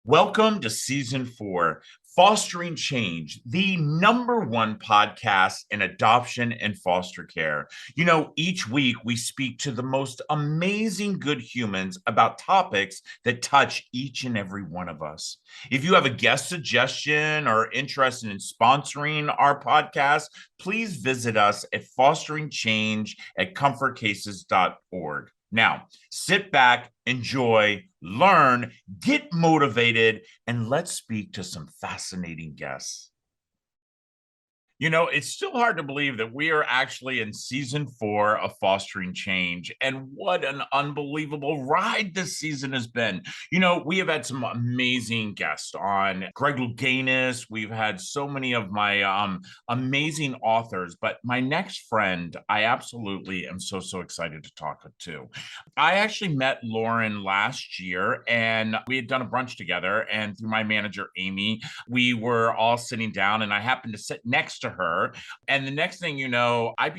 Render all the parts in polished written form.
Welcome to season 4, Fostering Change, the #1 podcast in adoption and foster care. Each week we speak to the most amazing good humans about topics that touch each and every one of us. If you have a guest suggestion or interested in sponsoring our podcast, please visit us at fosteringchange@comfortcases.org. Now, sit back, enjoy, learn, get motivated, and let's speak to some fascinating guests. It's still hard to believe that we are actually in season 4 of Fostering Change, and what an unbelievable ride this season has been. We have had some amazing guests on. Greg Louganis, we've had so many of my amazing authors, but my next friend, I absolutely am so excited to talk to. I actually met Lauren last year, and we had done a brunch together, and through my manager, Amy, we were all sitting down, and I happened to sit next to her. And the next thing you know, I've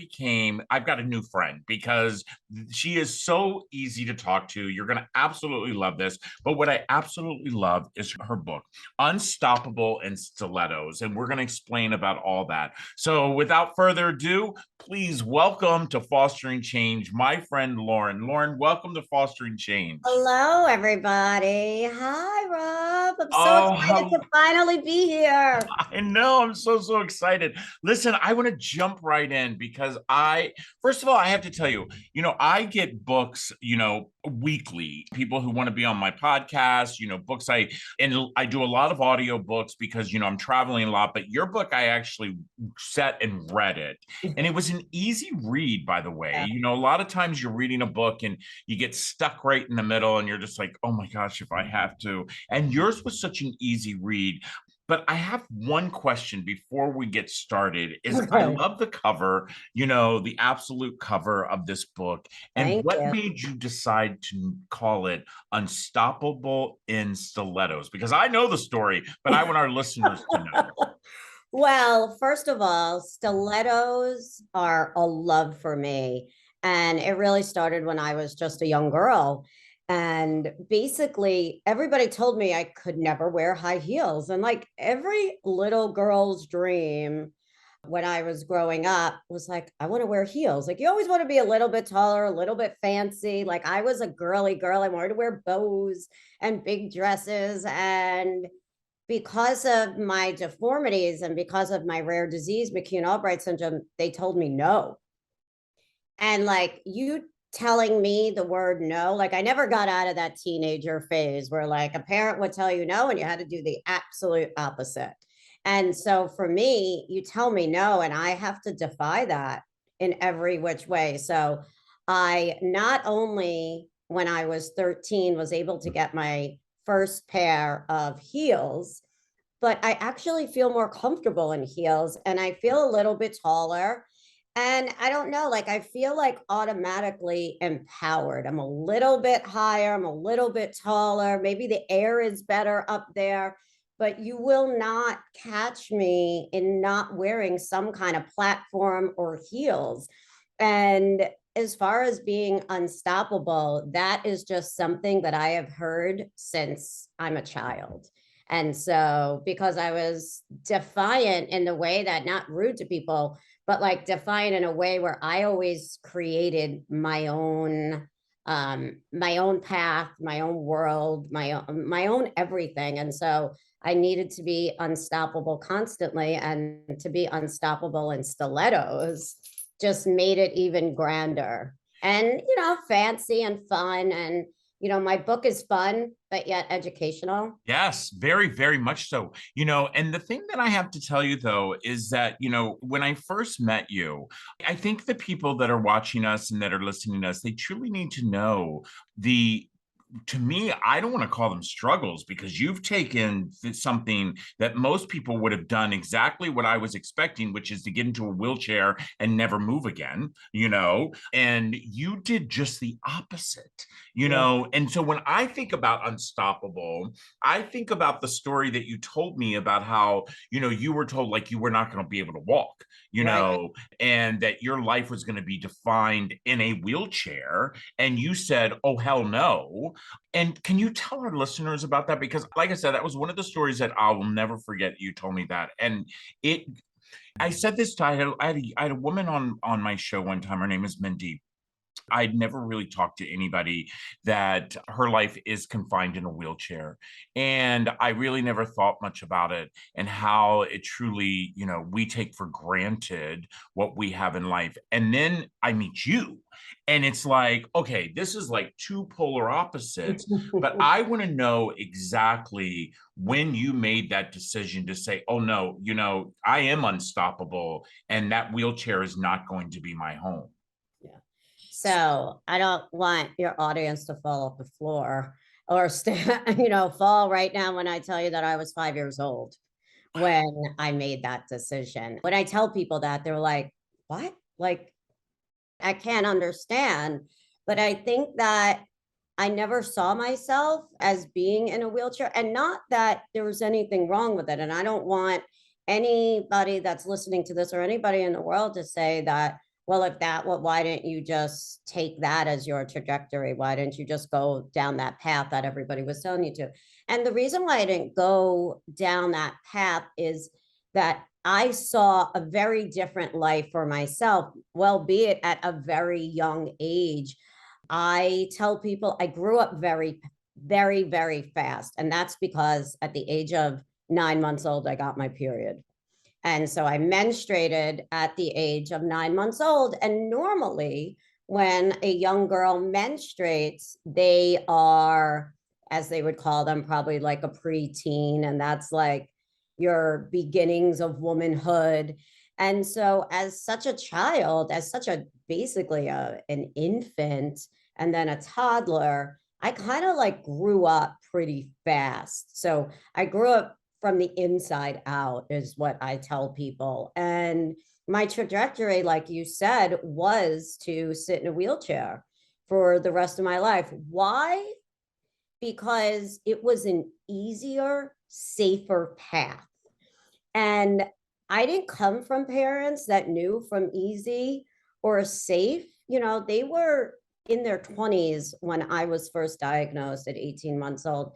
got a new friend because she is so easy to talk to. You're going to absolutely love this. But what I absolutely love is her book, Unstoppable in Stilettos. And we're going to explain about all that. So without further ado, please welcome to Fostering Change, my friend, Lauren. Lauren, welcome to Fostering Change. Hello, everybody. Hi, Rob. I'm so excited Oh, to finally be here. I know. I'm so excited. Listen, I want to jump right in because first of all, I have to tell you, I get books, weekly, people who want to be on my podcast, books and I do a lot of audio books because, I'm traveling a lot, but your book, I actually sat and read it. And it was an easy read, by the way. Yeah. A lot of times you're reading a book and you get stuck right in the middle and you're just like, oh my gosh, if I have to. And yours was such an easy read. But I have one question before we get started is I Okay. love the cover, the absolute cover of this book. And Thank what you. made you decide to call it Unstoppable in Stilettos? Because I know the story, but I want our listeners to know. Well, first of all, stilettos are a love for me. And it really started when I was just a young girl. And basically, everybody told me I could never wear high heels. And like every little girl's dream when I was growing up was like, I want to wear heels. Like you always want to be a little bit taller, a little bit fancy. Like I was a girly girl. I wanted to wear bows and big dresses. And because of my deformities and because of my rare disease, McCune Albright syndrome, they told me no. And like you telling me the word no, like I never got out of that teenager phase where like a parent would tell you no and you had to do the absolute opposite. And so for me, you tell me no, and I have to defy that in every which way. So I not only, when I was 13, was able to get my first pair of heels, but I actually feel more comfortable in heels and I feel a little bit taller. And I don't know, like I feel like automatically empowered. I'm a little bit higher, I'm a little bit taller. Maybe the air is better up there, but you will not catch me in not wearing some kind of platform or heels. And as far as being unstoppable, that is just something that I have heard since I'm a child. And so, because I was defiant in the way that, not rude to people, but like defiant in a way where I always created my own path, my own world, my own everything. And so I needed to be unstoppable constantly, and to be unstoppable in stilettos just made it even grander and fancy and fun. And my book is fun but yet educational. Yes, very much so. And the thing that I have to tell you though is that, when I first met you, I think the people that are watching us and that are listening to us, they truly need to know the to me, I don't want to call them struggles because you've taken something that most people would have done exactly what I was expecting, which is to get into a wheelchair and never move again, and you did just the opposite, Yeah. And so when I think about Unstoppable, I think about the story that you told me about how, you were told like you were not going to be able to walk, Right. and that your life was going to be defined in a wheelchair. And you said, oh, hell no. And can you tell our listeners about that? Because, like I said, that was one of the stories that I will never forget. You told me that, and it. I said this to I had a woman on my show one time. Her name is Mindy. I'd never really talked to anybody that her life is confined in a wheelchair. And I really never thought much about it and how it truly, we take for granted what we have in life. And then I meet you. And it's like, okay, this is like two polar opposites, but I want to know exactly when you made that decision to say, oh no, I am unstoppable and that wheelchair is not going to be my home. Yeah. So I don't want your audience to fall off the floor or fall right now when I tell you that I was 5 years old when I made that decision. When I tell people that, they're like, what? Like, I can't understand. But I think that I never saw myself as being in a wheelchair, and not that there was anything wrong with it. And I don't want anybody that's listening to this or anybody in the world to say that, well, if that, what, why didn't you just take that as your trajectory? Why didn't you just go down that path that everybody was telling you to? And the reason why I didn't go down that path is that I saw a very different life for myself, well, be it at a very young age. I tell people I grew up very, very, very fast. And that's because at the age of 9 months old, I got my period. And so I menstruated at the age of 9 months old. And normally, when a young girl menstruates, they are, as they would call them, probably like a preteen. And that's like your beginnings of womanhood. And so, as such a child, as such a basically an infant and then a toddler, I kind of like grew up pretty fast. So, I grew up from the inside out, is what I tell people. And my trajectory, like you said, was to sit in a wheelchair for the rest of my life. Why? Because it was an easier, safer path. And I didn't come from parents that knew from easy or safe. They were in their 20s when I was first diagnosed at 18 months old.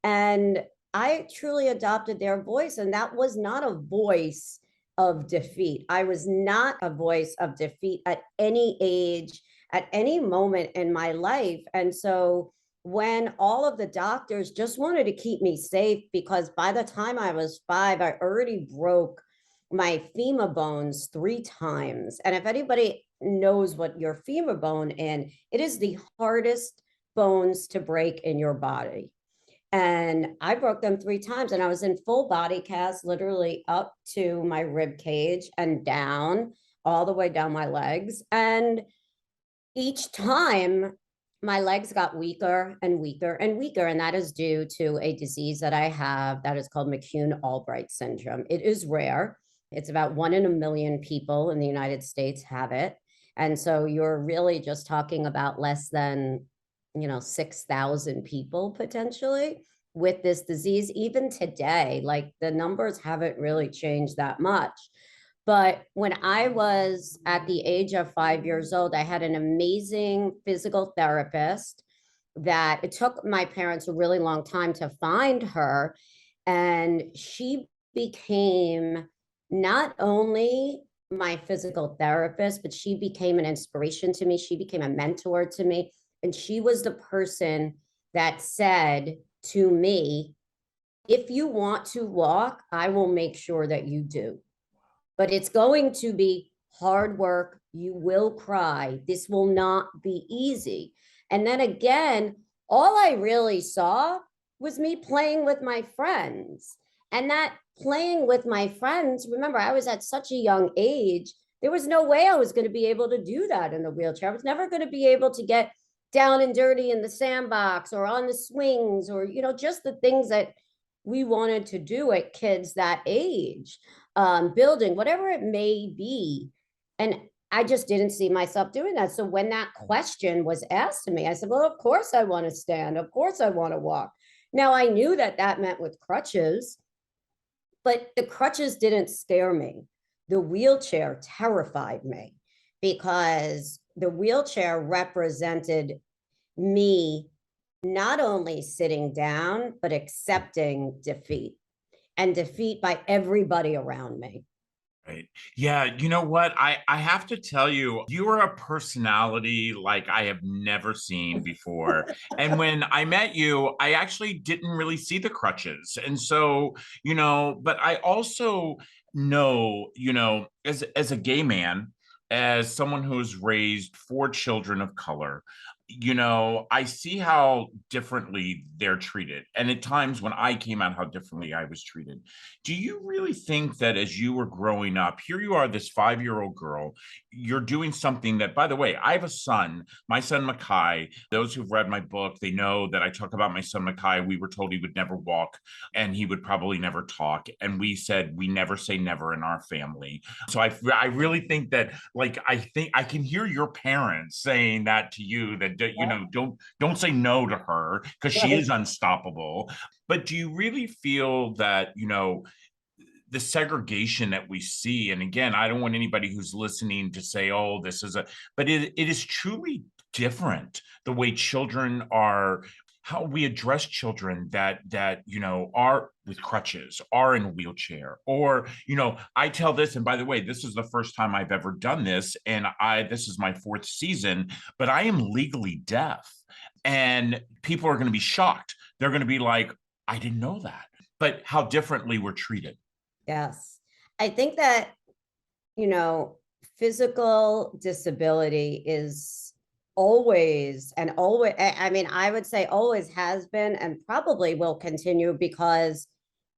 And I truly adopted their voice. And that was not a voice of defeat. I was not a voice of defeat at any age, at any moment in my life. And so when all of the doctors just wanted to keep me safe, because by the time I was 5, I already broke my femur bones 3 times. And if anybody knows what your femur bone is, it is the hardest bones to break in your body. And I broke them 3 times, and I was in full body cast, literally up to my rib cage and down, all the way down my legs. And each time my legs got weaker and weaker and weaker. And that is due to a disease that I have that is called McCune Albright syndrome. It is rare. It's about 1 in a million people in the United States have it. And so you're really just talking about less than 6,000 people potentially with this disease. Even today, like the numbers haven't really changed that much. But when I was at the age of 5 years old, I had an amazing physical therapist that it took my parents a really long time to find her. And she became not only my physical therapist, but she became an inspiration to me. She became a mentor to me. And she was the person that said to me, if you want to walk, I will make sure that you do. But it's going to be hard work. You will cry. This will not be easy. And then again, all I really saw was me playing with my friends. And that playing with my friends, remember, I was at such a young age. There was no way I was going to be able to do that in a wheelchair. I was never going to be able to get down and dirty in the sandbox or on the swings or, just the things that we wanted to do at kids that age, building, whatever it may be. And I just didn't see myself doing that. So when that question was asked to me, I said, well, of course I want to stand. Of course I want to walk. Now I knew that that meant with crutches, but the crutches didn't scare me. The wheelchair terrified me because the wheelchair represented me not only sitting down, but accepting defeat and defeat by everybody around me. Right. Yeah, you know what? I have to tell you, you are a personality like I have never seen before. And when I met you, I actually didn't really see the crutches. And so, but I also know, as a gay man, as someone who's raised four children of color, I see how differently they're treated. And at times when I came out, how differently I was treated. Do you really think that as you were growing up, here you are, this 5-year-old girl, you're doing something that, by the way, I have a son, my son Mackay. Those who've read my book, they know that I talk about my son Mackay. We were told he would never walk and he would probably never talk. And we said we never say never in our family. So I really think that, like, I think I can hear your parents saying that to you, that, Yeah. don't say no to her because she Right. is unstoppable. But do you really feel that, the segregation that we see, and again, I don't want anybody who's listening to say, oh, this is but it is truly different the way children are, how we address children that are with crutches, are in a wheelchair, or I tell this, and by the way, this is the first time I've ever done this, and I this is my fourth season, but I am legally deaf, and people are going to be shocked. They're going to be like, I didn't know that, but how differently we're treated. Yes. I think that, you know, physical disability is always and always, I mean, I would say always has been and probably will continue because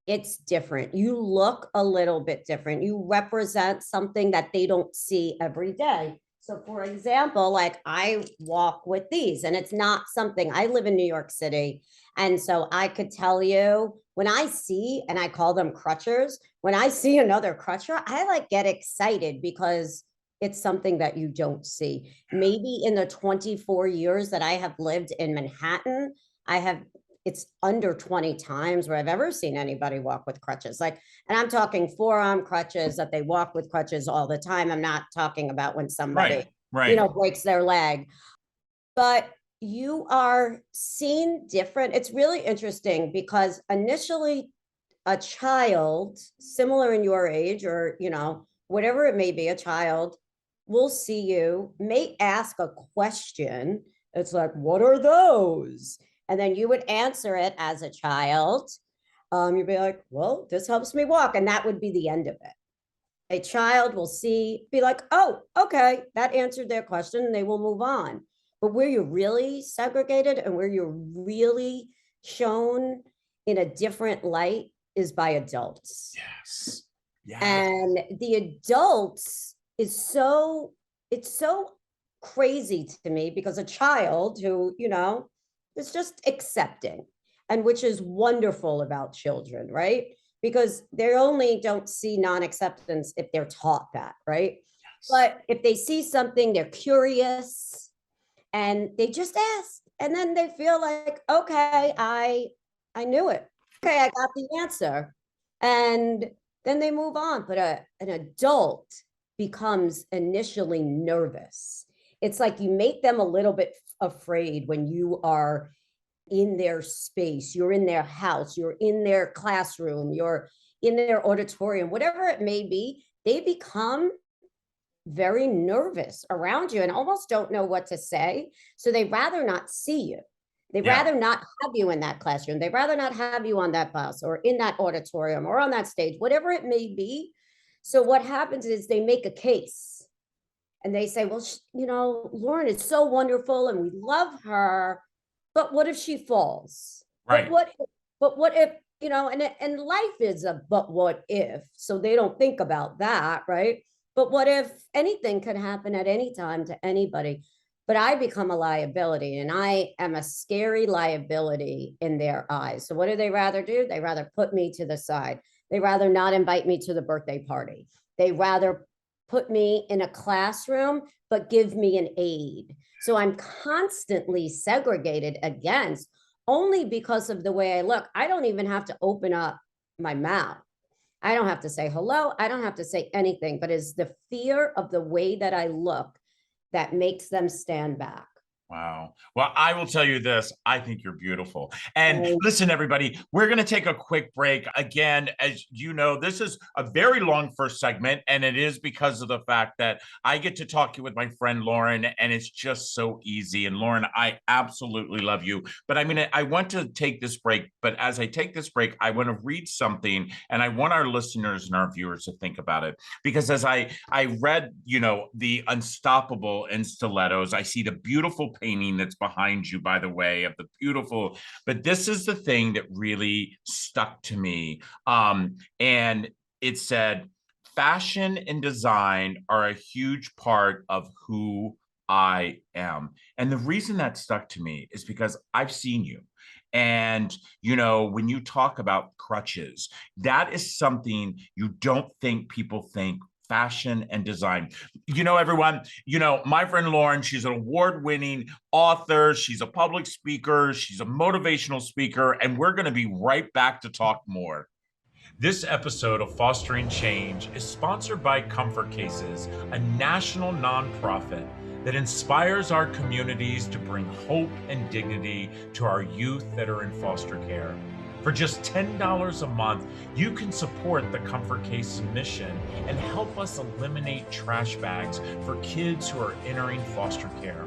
it's different. You look a little bit different. You represent something that they don't see every day. So, for example, like I walk with these, and it's not something I live in New York City. And so I could tell you when I see, and I call them crutchers, when I see another crutcher, I like get excited because it's something that you don't see. Maybe in the 24 years that I have lived in Manhattan, I have it's under 20 times where I've ever seen anybody walk with crutches. Like, and I'm talking forearm crutches that they walk with crutches all the time. I'm not talking about when somebody, Right, right. breaks their leg. But you are seen different. It's really interesting because initially a child similar in your age or, whatever it may be, a child will see you, may ask a question. It's like, what are those? And then you would answer it as a child. You'd be like, well, this helps me walk. And that would be the end of it. A child will be like, oh, okay, that answered their question, and they will move on. But where you're really segregated and where you're really shown in a different light is by adults. Yes. Yes. And the adults it's so crazy to me because a child who, is just accepting, and which is wonderful about children, right? Because they only don't see non-acceptance if they're taught that, right? Yes. But if they see something, they're curious and they just ask. And then they feel like, okay, I knew it. Okay, I got the answer. And then they move on. But an adult becomes initially nervous. It's like you make them a little bit afraid when you are in their space, you're in their house, you're in their classroom, you're in their auditorium, whatever it may be, they become very nervous around you and almost don't know what to say. So they rather not see you. They Yeah. rather not have you in that classroom. They rather not have you on that bus or in that auditorium or on that stage, whatever it may be. So what happens is they make a case and they say, well, Lauren is so wonderful and we love her, but what if she falls? But Right. what if, and life is a but what if, so they don't think about that, right? But what if anything could happen at any time to anybody? But I become a liability and I am a scary liability in their eyes. So what do they rather do? They rather put me to the side. They rather not invite me to the birthday party. They rather put me in a classroom, but give me an aid. So I'm constantly segregated against only because of the way I look. I don't even have to open up my mouth. I don't have to say hello. I don't have to say anything, but it's the fear of the way that I look that makes them stand back. Wow. Well, I will tell you this. I think you're beautiful. And Thank listen, everybody, we're going to take a quick break. Again, as you know, this is a very long first segment, and it is because of the fact that I get to talk with my friend Lauren, and it's just so easy. And Lauren, I absolutely love you. But I want to take this break. But as I take this break, I want to read something, and I want our listeners and our viewers to think about it. Because as I read, the Unstoppable in Stilettos, I see the beautiful painting that's behind you, by the way, of the beautiful, but this is the thing that really stuck to me. And it said, fashion and design are a huge part of who I am. And the reason that stuck to me is because I've seen you. And, when you talk about crutches, that is something you don't think people think fashion and design. Everyone, my friend Lauren, she's an award-winning author. She's a public speaker. She's a motivational speaker. And we're going to be right back to talk more. This episode of Fostering Change is sponsored by Comfort Cases, a national nonprofit that inspires our communities to bring hope and dignity to our youth that are in foster care. For just $10 a month, you can support the Comfort Cases mission and help us eliminate trash bags for kids who are entering foster care.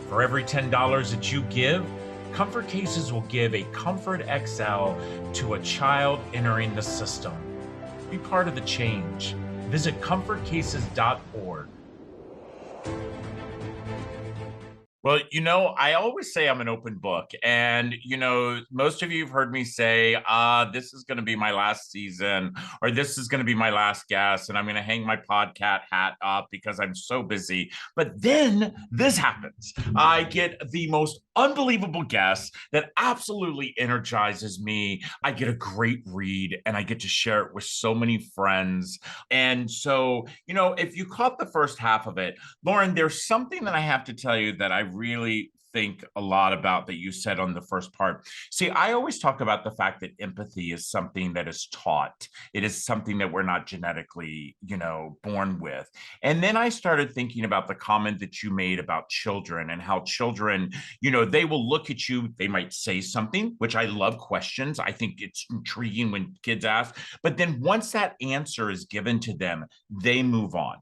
For every $10 that you give, Comfort Cases will give a Comfort XL to a child entering the system. Be part of the change. Visit comfortcases.org. Well, I always say I'm an open book. And, most of you have heard me say, this is going to be my last season, or this is going to be my last guest, and I'm going to hang my podcast hat up because I'm so busy. But then this happens. I get the most unbelievable guest that absolutely energizes me. I get a great read, and I get to share it with so many friends. And so, if you caught the first half of it, Lauren, there's something that I have to tell you that I really think a lot about that you said on the first part. See, I always talk about the fact that empathy is something that is taught. It is something that we're not genetically, born with. And then I started thinking about the comment that you made about children and how children, they will look at you, they might say something, which I love questions. I think it's intriguing when kids ask, but then once that answer is given to them, they move on.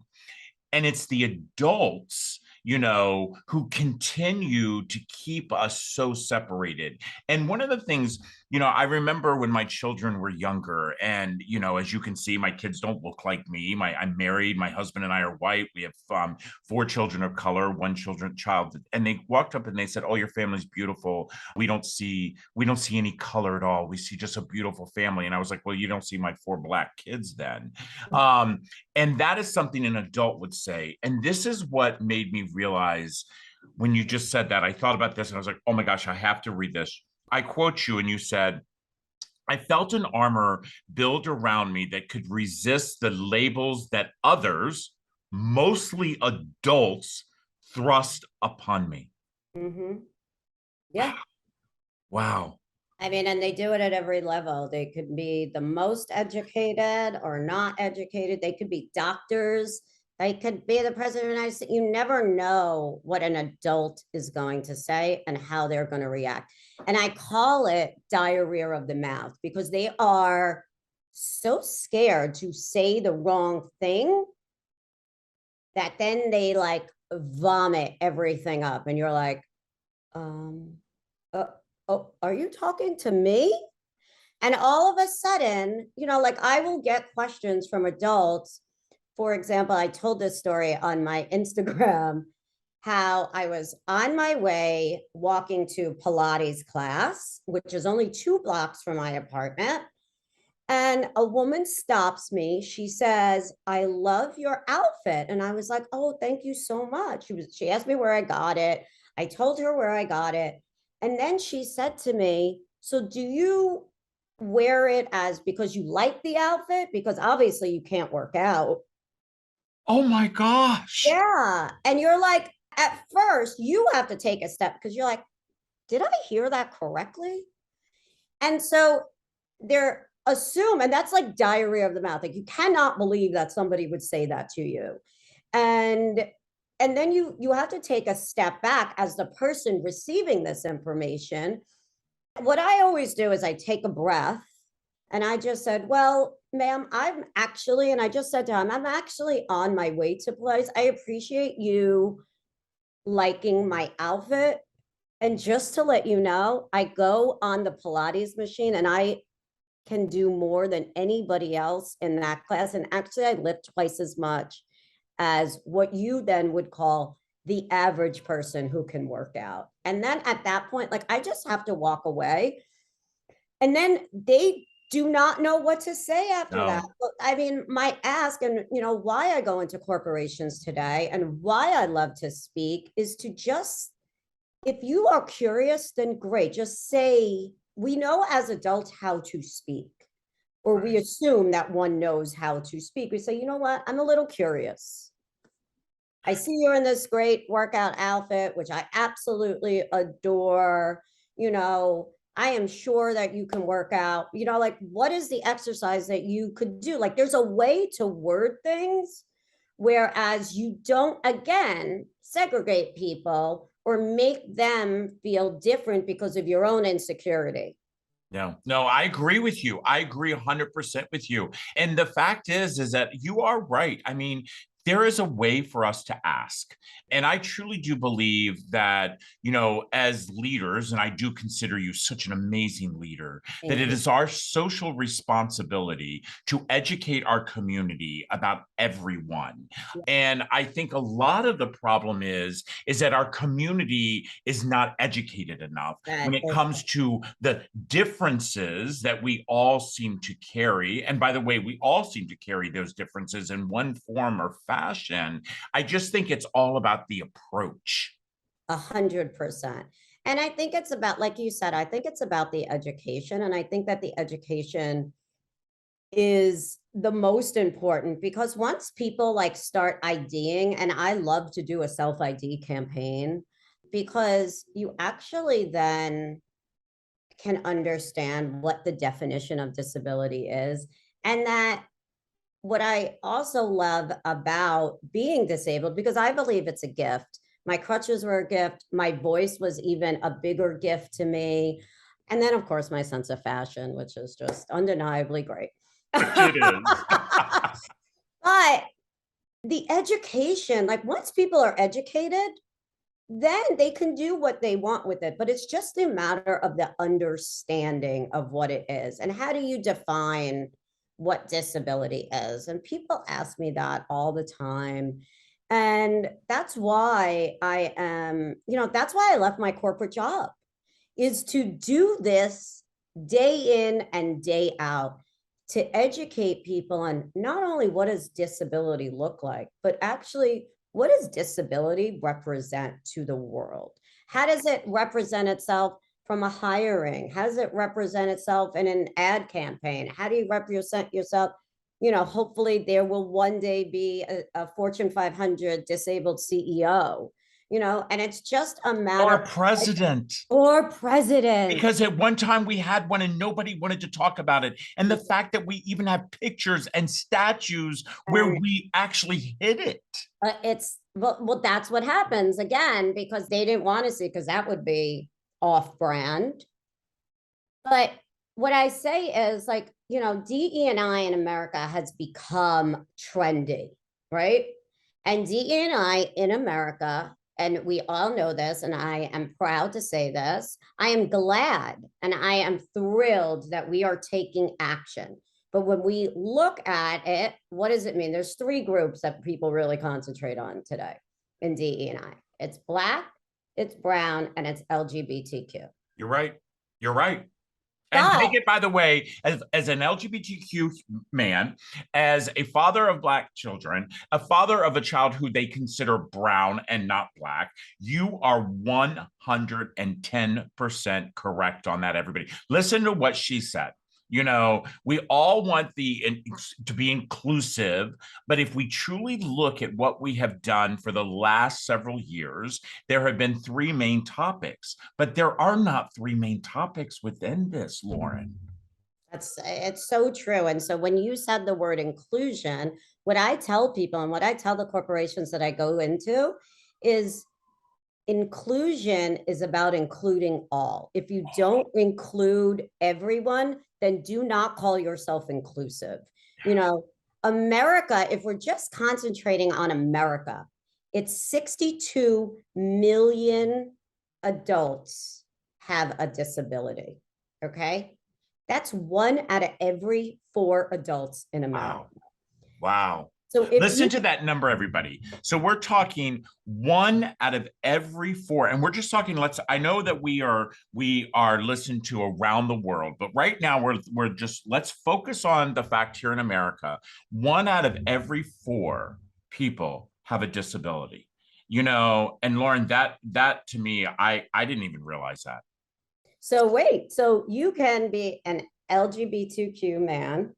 And it's the adults, who continue to keep us so separated. And one of the things, I remember when my children were younger, and, as you can see, my kids don't look like me. I'm married. My husband and I are white. We have 4 children of color, one child. And they walked up and they said, "Oh, your family's beautiful. We don't see any color at all. We see just a beautiful family." And I was like, "Well, you don't see my 4 black kids then." And that is something an adult would say. And this is what made me realize when you just said that. I thought about this and I was like, oh my gosh, I have to read this. I quote you, and you said, "I felt an armor build around me that could resist the labels that others, mostly adults, thrust upon me." Mm-hmm. Yeah. Wow. I mean, and they do it at every level. They could be the most educated or not educated. They could be doctors. They could be the president of the United States. You never know what an adult is going to say and how they're going to react. And I call it diarrhea of the mouth because they are so scared to say the wrong thing that then they like vomit everything up. And you're like, uh, oh, are you talking to me? And all of a sudden, like I will get questions from adults. For example, I told this story on my Instagram how I was on my way walking to Pilates class, which is only 2 blocks from my apartment. And a woman stops me. She says, "I love your outfit." And I was like, "Oh, thank you so much." She asked me where I got it. I told her where I got it. And then she said to me, "So do you wear it as because you like the outfit? Because obviously you can't work out." Oh my gosh. Yeah. And you're like, at first, you have to take a step because you're like, did I hear that correctly? And so they're and that's like diarrhea of the mouth. Like you cannot believe that somebody would say that to you. And and then you have to take a step back as the person receiving this information. What I always do is I take a breath and I just said, well, ma'am, I'm actually, and I just said to him, I'm actually on my way to place. I appreciate you liking my outfit. And just to let you know, I go on the Pilates machine and I can do more than anybody else in that class. And actually, I lift twice as much as what you then would call the average person who can work out. And then at that point, like I just have to walk away. And then they do not know what to say after that. No. I mean, my ask and why I go into corporations today and why I love to speak is to just, if you are curious, then great. Just say, we know as adults how to speak, or we Right. assume that one knows how to speak. We say, you know what? I'm a little curious. I see you're in this great workout outfit, which I absolutely adore. I am sure that you can work out. Like, what is the exercise that you could do? Like, there's a way to word things, whereas you don't, again, segregate people or make them feel different because of your own insecurity. No, no, I agree with you. I agree 100% with you. And the fact is that you are right. I mean, there is a way for us to ask. And I truly do believe that, as leaders, and I do consider you such an amazing leader, that Thank it you. is our social responsibility to educate our community about everyone. And I think a lot of the problem is that our community is not educated enough when That it is comes to the differences that we all seem to carry. And by the way, we all seem to carry those differences in one form or fashion. I just think it's all about the approach. 100%. And I think it's about, like you said, I think it's about the education. And I think that the education is the most important because once people like start IDing, and I love to do a self ID campaign because you actually then can understand what the definition of disability is. And that what I also love about being disabled, because I believe it's a gift. My crutches were a gift. My voice was even a bigger gift to me. And then, of course, my sense of fashion, which is just undeniably great. Which it is. But the education, like once people are educated, then they can do what they want with it. But it's just a matter of the understanding of what it is. And how do you define what disability is? And people ask me that all the time. And that's why that's why I left my corporate job, is to do this day in and day out, to educate people on not only what does disability look like, but actually what does disability represent to the world? How does it represent itself from a hiring? How does it represent itself in an ad campaign? How do you represent yourself? Hopefully there will one day be a Fortune 500 disabled CEO, and it's just a Or matter a president. or president. Because at one time we had one and nobody wanted to talk about it. And the fact that we even have pictures and statues where And we actually hid it. it's well, that's what happens again because they didn't want to see, because that would be off brand. But what I say is, like, DE&I in America has become trendy, right? And DE&I in America, and we all know this, and I am proud to say this, I am glad and I am thrilled that we are taking action. But when we look at it, what does it mean? There's three groups that people really concentrate on today in DE&I. It's Black, it's Brown, and it's LGBTQ. You're right. You're right. And take But it, by the way, as an LGBTQ man, as a father of Black children, a father of a child who they consider brown and not Black, you are 110% correct on that, everybody. Listen to what she said. We all want to be inclusive, but if we truly look at what we have done for the last several years, there have been three main topics, but there are not three main topics within this, Lauren. it's so true. And so when you said the word inclusion, what I tell people and what I tell the corporations that I go into is inclusion is about including all. If you don't include everyone, then do not call yourself inclusive. You know, America, if we're just concentrating on America, it's 62 million adults have a disability. Okay. That's 1 out of every 4 adults in America. Wow. Wow. So if Listen you, to that number, everybody. So we're talking 1 out of every 4, and we're just talking. I know that we are listened to around the world, but right now let's focus on the fact here in America. 1 out of every 4 people have a disability. And Lauren, that to me, I didn't even realize that. so wait, so you can be an LGBTQ man.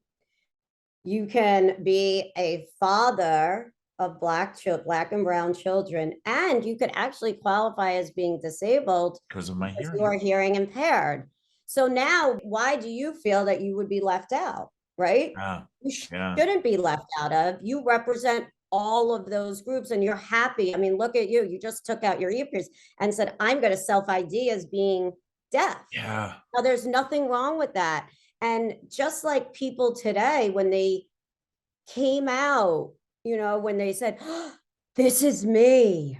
You can be a father of black and brown children, and you could actually qualify as being disabled Because of my because hearing. you are hearing impaired. So now, why do you feel that you would be left out, right? You Yeah. shouldn't be left out of. You represent all of those groups and you're happy. I mean, look at you. You just took out your earpiece and said, I'm going to self-ID as being deaf. Yeah. Now, there's nothing wrong with that. And just like people today, when they came out, when they said, oh, this is me,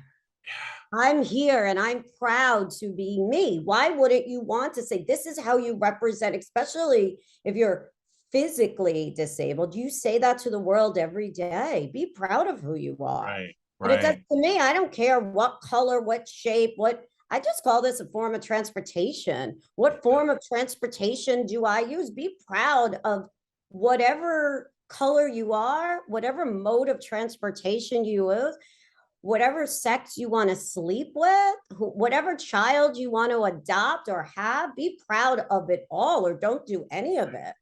I'm here and I'm proud to be me. Why wouldn't you want to say, this is how you represent, especially if you're physically disabled? You say that to the world every day. Be proud of who you are. Right. And it does Right. to me, I don't care what color, what shape, I just call this a form of transportation. What form of transportation do I use? Be proud of whatever color you are, whatever mode of transportation you use, whatever sex you want to sleep with, whatever child you want to adopt or have. Be proud of it all, or don't do any of it.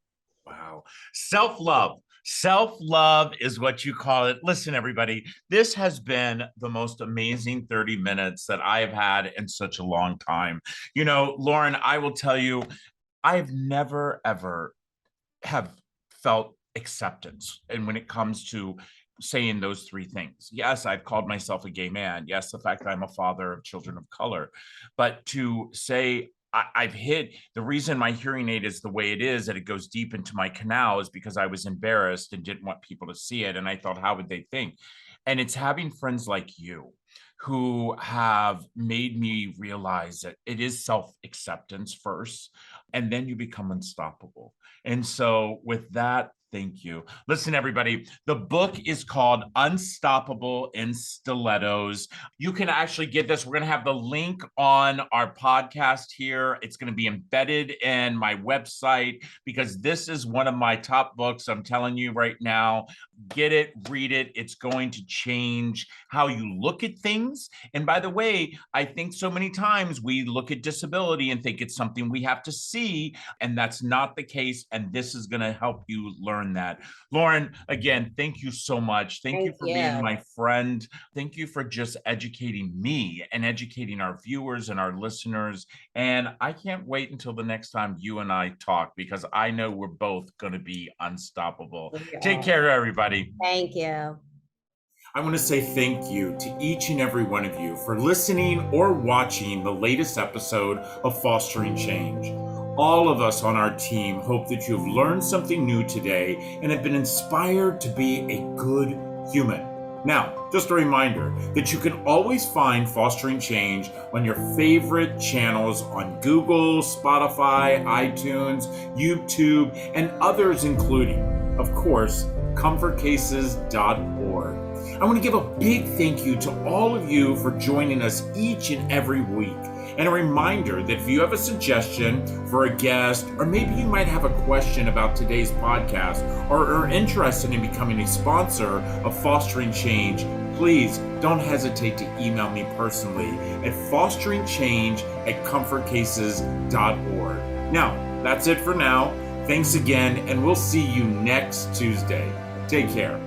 Wow. Self-love. Self-love is what you call it. Listen, everybody, this has been the most amazing 30 minutes that I have had in such a long time. Lauren, I will tell you, I've never, ever have felt acceptance. And when it comes to saying those 3 things, yes, I've called myself a gay man. Yes, the fact that I'm a father of children of color, but to say I've hit the reason my hearing aid is the way it is, that it goes deep into my canal, is because I was embarrassed and didn't want people to see it. And I thought, how would they think? And it's having friends like you who have made me realize that it is self-acceptance first, and then you become unstoppable. And so with that, thank you. Listen, everybody, the book is called Unstoppable in Stilettos. You can actually get this. We're going to have the link on our podcast here. It's going to be embedded in my website because this is one of my top books. I'm telling you right now, get it, read it. It's going to change how you look at things. And by the way, I think so many times we look at disability and think it's something we have to see, and that's not the case. And this is going to help you learn that. Lauren, again, thank you so much. Thank you for being my friend. Thank you for just educating me and educating our viewers and our listeners. And I can't wait until the next time you and I talk, because I know we're both going to be unstoppable. Take care, everybody. Thank you. I want to say thank you to each and every one of you for listening or watching the latest episode of Fostering Change. All of us on our team hope that you've learned something new today and have been inspired to be a good human. Now, just a reminder that you can always find Fostering Change on your favorite channels on Google, Spotify, iTunes, YouTube, and others, including, of course, comfortcases.org. I want to give a big thank you to all of you for joining us each and every week. And a reminder that if you have a suggestion for a guest, or maybe you might have a question about today's podcast, or are interested in becoming a sponsor of Fostering Change, please don't hesitate to email me personally at fosteringchange@comfortcases.org. Now, that's it for now. Thanks again, and we'll see you next Tuesday. Take care.